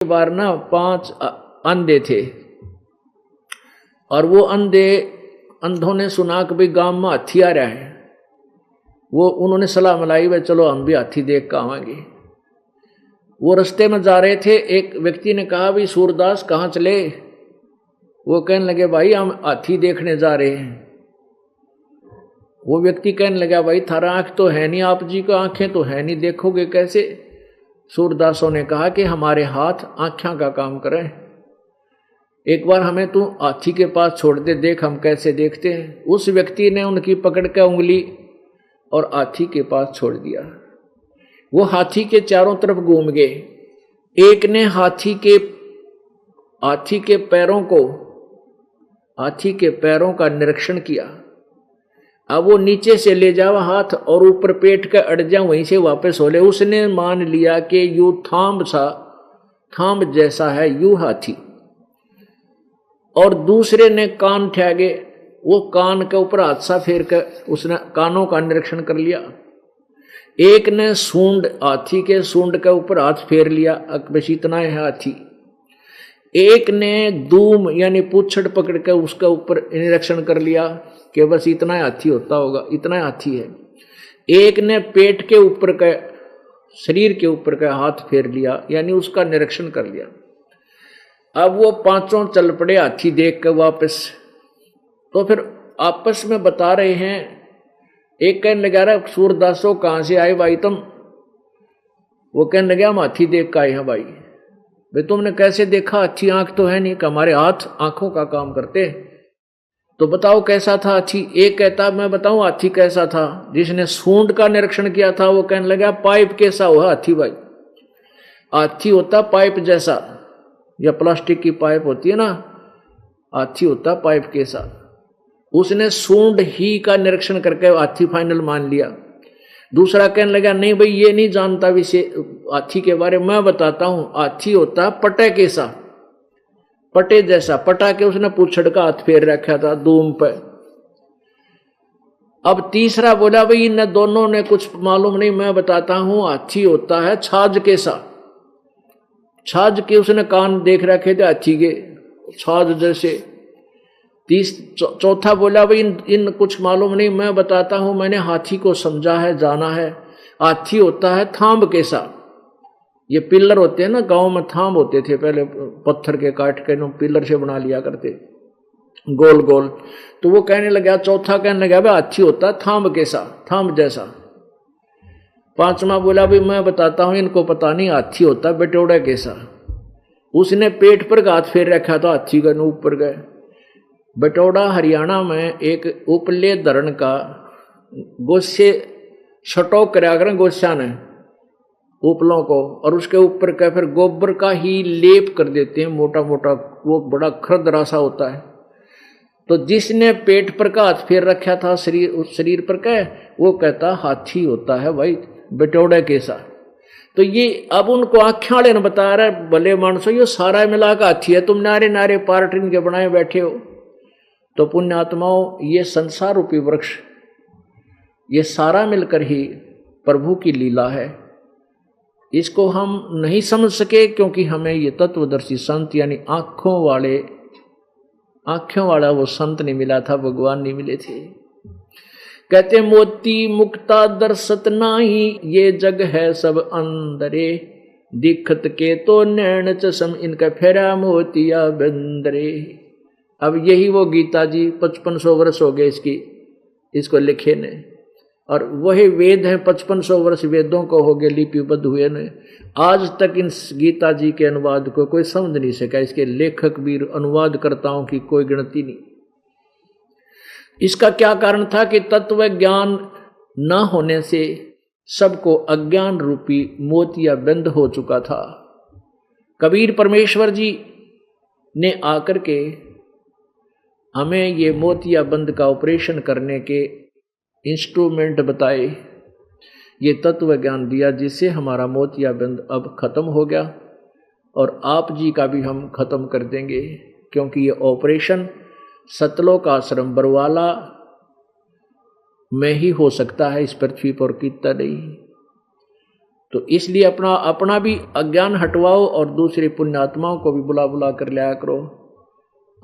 बार ना 5 अंधे थे और वो अंधों ने सुना कि भाई गांव में हाथी आ रहा है। वो उन्होंने सलाह मलाई, भाई चलो हम भी हाथी देख कर आवांगे। वो रास्ते में जा रहे थे, एक व्यक्ति ने कहा भाई सूरदास कहाँ चले? वो कहने लगे भाई हम हाथी देखने जा रहे हैं। वो व्यक्ति कहने लगा भाई थारा आंख तो है नहीं, आप जी को आंखें तो है नहीं, देखोगे कैसे? सूरदासों ने कहा कि हमारे हाथ आँखों का काम करें, एक बार हमें तू हाथी के पास छोड़ दे, देख हम कैसे देखते हैं। उस व्यक्ति ने उनकी पकड़ कर उंगली और हाथी के पास छोड़ दिया। वो हाथी के चारों तरफ घूम गए। एक ने हाथी के पैरों का निरीक्षण किया। अब वो नीचे से ले जावा हाथ और ऊपर पेट का अड़ जा, वहीं से वापस हो ले। उसने मान लिया कि यू थांब जैसा है यू हाथी। और दूसरे ने कान ठहगे, वो कान के ऊपर हाथ सा फेर कर उसने कानों का निरीक्षण कर लिया। एक ने हाथी के सूंड के ऊपर हाथ फेर लिया, बस इतना है हाथी। एक ने दूम यानी पूछड़ पकड़ कर उसके ऊपर निरीक्षण कर लिया कि बस इतना हाथी होता होगा, इतना हाथी है। एक ने पेट के ऊपर का शरीर के ऊपर का हाथ फेर लिया यानी उसका निरीक्षण कर लिया। अब वो पांचों चल पड़े हाथी देख कर वापस। तो फिर आपस में बता रहे हैं, एक कहने लगा रहा सूरदासो कहाँ से आए भाई तुम? वो कहने लगे हम हाथी देख कर आए हैं। भाई तुमने कैसे देखा? अच्छी आंख तो है नहीं कि हमारे हाथ आंखों का काम करते। तो बताओ कैसा था हाथी? एक कहता मैं बताऊं हाथी कैसा था। जिसने सूंड का निरीक्षण किया था वो कहने लगा पाइप कैसा हुआ हाथी? भाई हाथी होता पाइप जैसा, या प्लास्टिक की पाइप होती है ना, हाथी होता पाइप के साथ। उसने सूंड ही का निरीक्षण करके हाथी फाइनल मान लिया। दूसरा कहने लगा नहीं भाई ये नहीं जानता विषय हाथी के बारे में, मैं बताता हूं हाथी होता पटे के सा, पटे जैसा। पटा के उसने पूछड़ का हाथ फेर रखा था दूम पे। अब तीसरा बोला भाई इन दोनों ने कुछ मालूम नहीं, मैं बताता हूं हाथी होता है छाछ के सा। छाछ के उसने कान देख रखे थे हाथी के, छाछ जैसे। चौथा बोला भाई इन कुछ मालूम नहीं, मैं बताता हूं मैंने हाथी को समझा है, जाना है। हाथी होता है थांब के सा। ये पिलर होते हैं ना, गांव में थांब होते थे पहले, पत्थर के काट के पिलर से बना लिया करते गोल गोल। तो वो कहने लगा, चौथा कहने लगा भाई हाथी होता है थांब के सा, थांब जैसा। पांचवा बोला भाई मैं बताता हूं इनको पता नहीं, हाथी होता बटोड़ा के सा। उसने पेट पर हाथ फेर रखा था हाथी का, ऊपर गए। बटौड़ा हरियाणा में एक उपले धरण का गोस्से छटोक करा करें गोस्सा ने उपलों को, और उसके ऊपर का फिर गोबर का ही लेप कर देते हैं मोटा मोटा, वो बड़ा खरदरा सा होता है। तो जिसने पेट पर का हाथ फेर रखा था शरीर पर का, वो कहता हाथी होता है भाई बटौड़े के साथ। तो ये अब उनको आँखें वाले ने बता रहा है भले मानसो ये सारा मिला का हाथी है, तुम नारे नारे पार्टिन के बनाए बैठे हो। तो पुण्यात्माओं ये संसार रूपी वृक्ष, ये सारा मिलकर ही प्रभु की लीला है। इसको हम नहीं समझ सके क्योंकि हमें ये तत्वदर्शी संत यानी आंखों वाला वो संत नहीं मिला था, भगवान नहीं मिले थे। कहते मोती मुक्ता दर्शत नाही, ये जग है सब अंदरे। दिखत के तो नैन चसम, इनका फेरा मोतिया बंदरे। अब यही वो गीता जी 5500 वर्ष हो गए इसको लिखे ने, और वही वेद हैं 5500 वर्ष वेदों को हो गए लिपिबद्ध हुए ने। आज तक इन गीता जी के अनुवाद को कोई समझ नहीं सका। इसके लेखक भी अनुवादकर्ताओं की कोई गिनती नहीं। इसका क्या कारण था कि तत्व ज्ञान न होने से सबको अज्ञान रूपी मोतिया बंद हो चुका था। कबीर परमेश्वर जी ने आकर के हमें ये मोतिया बंद का ऑपरेशन करने के इंस्ट्रूमेंट बताए, ये तत्व ज्ञान दिया, जिससे हमारा मोतिया बंद अब खत्म हो गया और आप जी का भी हम खत्म कर देंगे। क्योंकि ये ऑपरेशन सतलोक आश्रम बरवाला में ही हो सकता है, इस पृथ्वी पर कितना नहीं। तो इसलिए अपना अपना भी अज्ञान हटवाओ और दूसरे पुण्यात्माओं को भी बुला बुला कर लाया करो,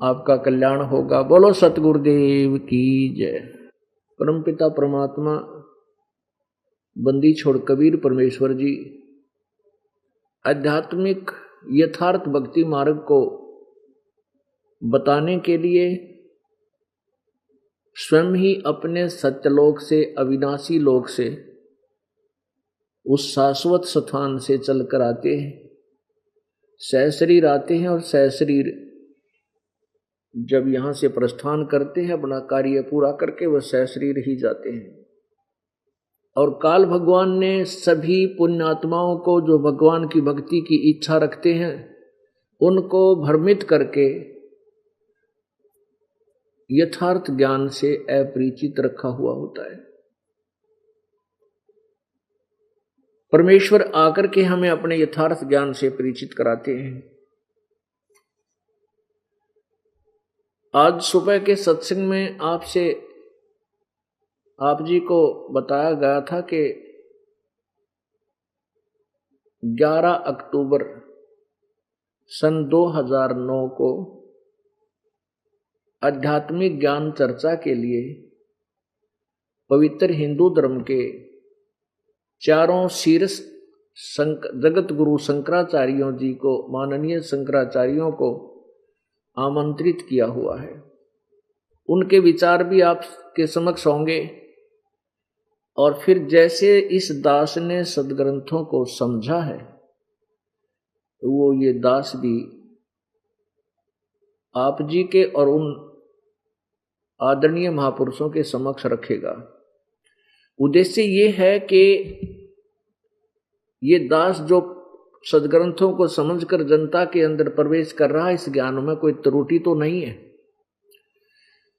आपका कल्याण होगा। बोलो सतगुरुदेव की जय। परमपिता परमात्मा बंदी छोड़ कबीर परमेश्वर जी आध्यात्मिक यथार्थ भक्ति मार्ग को बताने के लिए स्वयं ही अपने सत्यलोक से, अविनाशी लोक से, उस शाश्वत स्थान से चलकर आते हैं, सहशरीर आते हैं और सहशरीर जब यहां से प्रस्थान करते हैं अपना कार्य पूरा करके वह सहशरीर ही जाते हैं। और काल भगवान ने सभी पुण्यात्माओं को जो भगवान की भक्ति की इच्छा रखते हैं उनको भ्रमित करके यथार्थ ज्ञान से अपरिचित रखा हुआ होता है। परमेश्वर आकर के हमें अपने यथार्थ ज्ञान से परिचित कराते हैं। आज सुबह के सत्संग में आप जी को बताया गया था कि 11 अक्टूबर सन 2009 को आध्यात्मिक ज्ञान चर्चा के लिए पवित्र हिंदू धर्म के चारों शीर्ष जगत गुरु शंकराचार्यों जी को, माननीय शंकराचार्यों को आमंत्रित किया हुआ है। उनके विचार भी आपके समक्ष होंगे। और फिर जैसे इस दास ने सदग्रंथों को समझा है वो ये दास भी आप जी के और उन आदरणीय महापुरुषों के समक्ष रखेगा। उद्देश्य ये है कि ये दास जो सदग्रंथों को समझकर जनता के अंदर प्रवेश कर रहा है, इस ज्ञान में कोई त्रुटि तो नहीं है।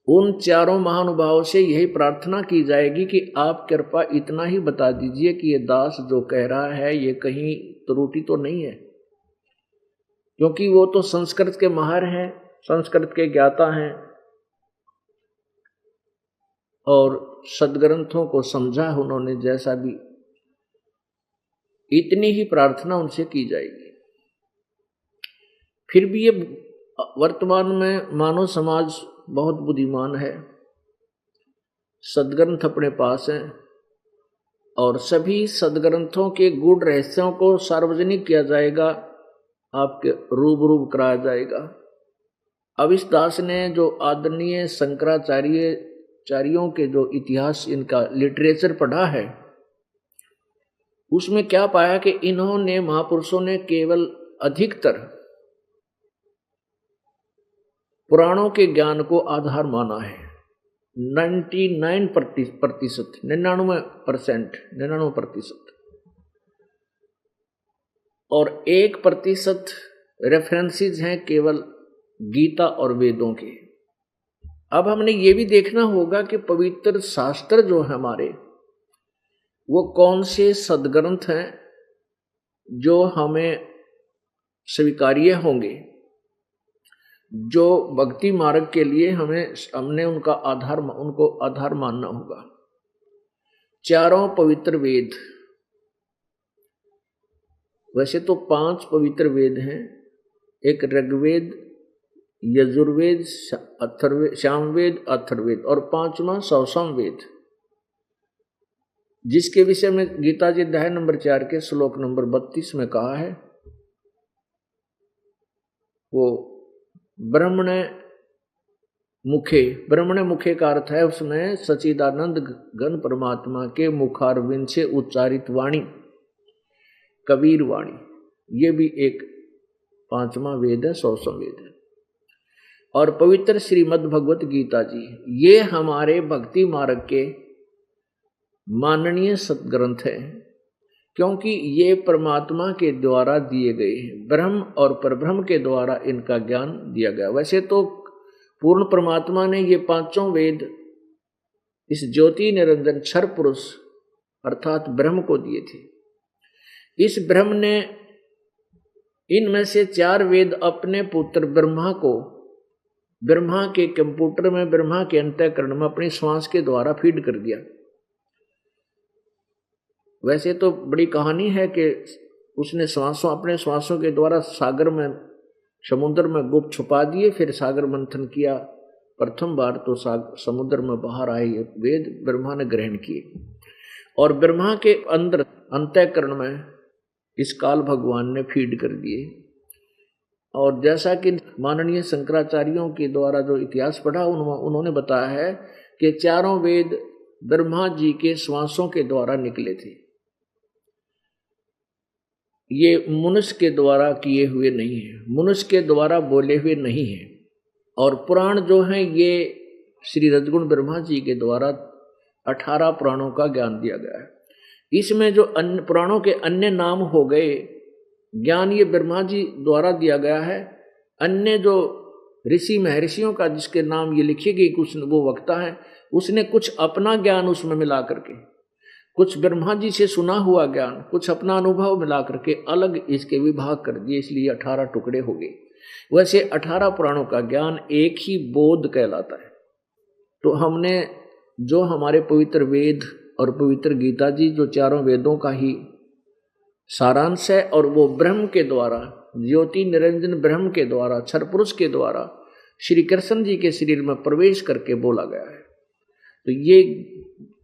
उन चारों महानुभावों से यही प्रार्थना की जाएगी कि आप कृपा इतना ही बता दीजिए कि ये दास जो कह रहा है ये कहीं त्रुटि तो नहीं है, क्योंकि वो तो संस्कृत के माहिर हैं, संस्कृत के ज्ञाता हैं और सदग्रंथों को समझा है उन्होंने। जैसा भी इतनी ही प्रार्थना उनसे की जाएगी। फिर भी ये वर्तमान में मानव समाज बहुत बुद्धिमान है, सदग्रंथ अपने पास हैं और सभी सदग्रंथों के गूढ़ रहस्यों को सार्वजनिक किया जाएगा, आपके रूबरू कराया जाएगा। अब इस दास ने जो आदरणीय शंकराचार्यों के जो इतिहास, इनका लिटरेचर पढ़ा है, उसमें क्या पाया कि इन्होंने, महापुरुषों ने केवल अधिकतर पुराणों के ज्ञान को आधार माना है। 99% और 1% रेफरेंसेस हैं केवल गीता और वेदों के। अब हमने ये भी देखना होगा कि पवित्र शास्त्र जो है हमारे, वो कौन से सदग्रंथ हैं जो हमें स्वीकार्य होंगे, जो भक्ति मार्ग के लिए हमने उनको आधार मानना होगा। चारों पवित्र वेद, वैसे तो 5 पवित्र वेद हैं, एक ऋग्वेद, यजुर्वेद, सामवेद, अथर्ववेद और 5वां सामवेद, जिसके विषय में गीता जी अध्याय नंबर 4 के श्लोक नंबर 32 में कहा है, वो ब्रह्मण मुखे का अर्थ है उसमें सच्चिदानंद घन परमात्मा के मुखारविंद से उच्चारित वाणी, कबीर वाणी। ये भी एक 5वां वेद है, 100वां वेद है। और पवित्र श्रीमद् भगवत गीता जी, ये हमारे भक्ति मार्ग के माननीय सदग्रंथ है, क्योंकि ये परमात्मा के द्वारा दिए गए हैं, ब्रह्म और परब्रह्म के द्वारा इनका ज्ञान दिया गया। वैसे तो पूर्ण परमात्मा ने ये 5 वेद इस ज्योति निरंजन क्षर पुरुष अर्थात ब्रह्म को दिए थे। इस ब्रह्म ने इनमें से 4 वेद अपने पुत्र ब्रह्मा को, ब्रह्मा के कंप्यूटर में, ब्रह्मा के अंतःकरण में अपनी श्वास के द्वारा फीड कर दिया। वैसे तो बड़ी कहानी है कि उसने अपने श्वासों के द्वारा सागर में, समुद्र में गुप्त छुपा दिए, फिर सागर मंथन किया। प्रथम बार तो समुद्र में बाहर आए ये वेद ब्रह्मा ने ग्रहण किए, और ब्रह्मा के अंदर अंतःकरण में इस काल भगवान ने फीड कर दिए। और जैसा कि माननीय शंकराचार्यों के द्वारा जो इतिहास पढ़ा, उन्होंने बताया है कि चारों वेद ब्रह्मा जी के श्वासों के द्वारा निकले थे, ये मनुष्य के द्वारा किए हुए नहीं है, मनुष्य के द्वारा बोले हुए नहीं है। और पुराण जो हैं ये श्री रजगुण ब्रह्मा जी के द्वारा 18 पुराणों का ज्ञान दिया गया है। इसमें जो अन्य पुराणों के अन्य नाम हो गए, ज्ञान ये ब्रह्मा जी द्वारा दिया गया है। अन्य जो ऋषि महर्षियों का जिसके नाम ये लिखी गई, कुछ वो वक्ता है, उसने कुछ अपना ज्ञान उसमें मिला करके, कुछ ब्रह्मा जी से सुना हुआ ज्ञान, कुछ अपना अनुभव मिला करके अलग इसके विभाग कर दिए, इसलिए 18 टुकड़े हो गए। वैसे 18 पुराणों का ज्ञान एक ही बोध कहलाता है। तो हमने जो हमारे पवित्र वेद और पवित्र गीता जी जो चारों वेदों का ही सारांश है, और वो ब्रह्म के द्वारा, ज्योति निरंजन ब्रह्म के द्वारा, क्षर पुरुष के द्वारा श्री कृष्ण जी के शरीर में प्रवेश करके बोला गया है। तो ये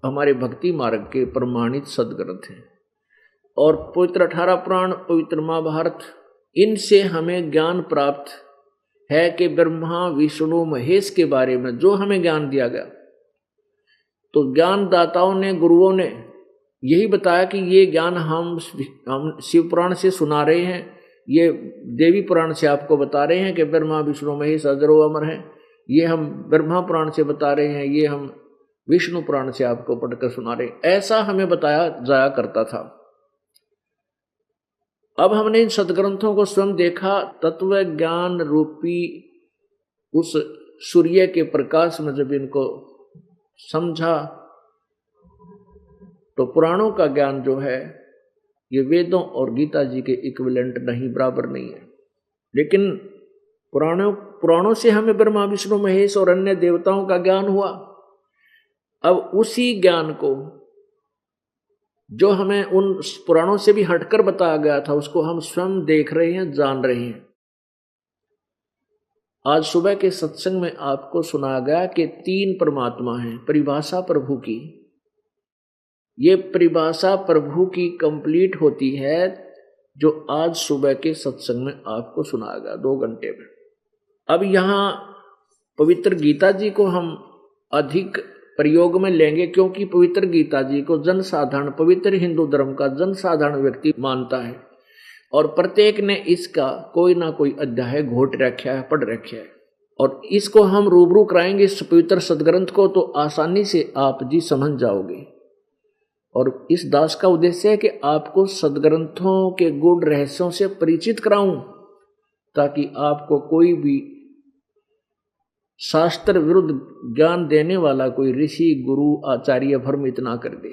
हमारे भक्ति मार्ग के प्रमाणित सदग्रंथ हैं। और पवित्र 18 पुराण, पवित्र महाभारत, इनसे हमें ज्ञान प्राप्त है कि ब्रह्मा विष्णु महेश के बारे में जो हमें ज्ञान दिया गया, तो ज्ञानदाताओं ने, गुरुओं ने यही बताया कि ये ज्ञान हम शिव पुराण से सुना रहे हैं, ये देवी पुराण से आपको बता रहे हैं कि ब्रह्मा विष्णु महेश अजरो अमर हैं, ये हम ब्रह्मा पुराण से बता रहे हैं, ये हम विष्णु पुराण से आपको पढ़कर सुना रहे हैं। ऐसा हमें बताया जाया करता था। अब हमने इन सदग्रंथों को स्वयं देखा, तत्व ज्ञान रूपी उस सूर्य के प्रकाश में जब इनको समझा, तो पुराणों का ज्ञान जो है ये वेदों और गीता जी के इक्विवेलेंट नहीं, बराबर नहीं है। लेकिन पुराणों से हमें ब्रह्मा विष्णु महेश और अन्य देवताओं का ज्ञान हुआ। अब उसी ज्ञान को जो हमें उन पुराणों से भी हटकर बताया गया था, उसको हम स्वयं देख रहे हैं, जान रहे हैं। आज सुबह के सत्संग में आपको सुनाया गया कि 3 परमात्मा हैं, परिभाषा प्रभु की। ये परिभाषा प्रभु की कंप्लीट होती है जो आज सुबह के सत्संग में आपको सुनाया गया 2 घंटे में। अब यहाँ पवित्र गीता जी को हम अधिक प्रयोग में लेंगे, क्योंकि पवित्र गीता जी को जनसाधारण, पवित्र हिंदू धर्म का जनसाधारण व्यक्ति मानता है, और प्रत्येक ने इसका कोई ना कोई अध्याय घोट रखा है, पढ़ रखा है। और इसको हम रूबरू कराएंगे इस पवित्र सदग्रंथ को, तो आसानी से आप जी समझ जाओगे। और इस दास का उद्देश्य है कि आपको सदग्रंथों के गूढ़ रहस्यों से परिचित कराऊं, ताकि आपको कोई भी शास्त्र विरुद्ध ज्ञान देने वाला कोई ऋषि, गुरु, आचार्य भ्रमित ना कर दे।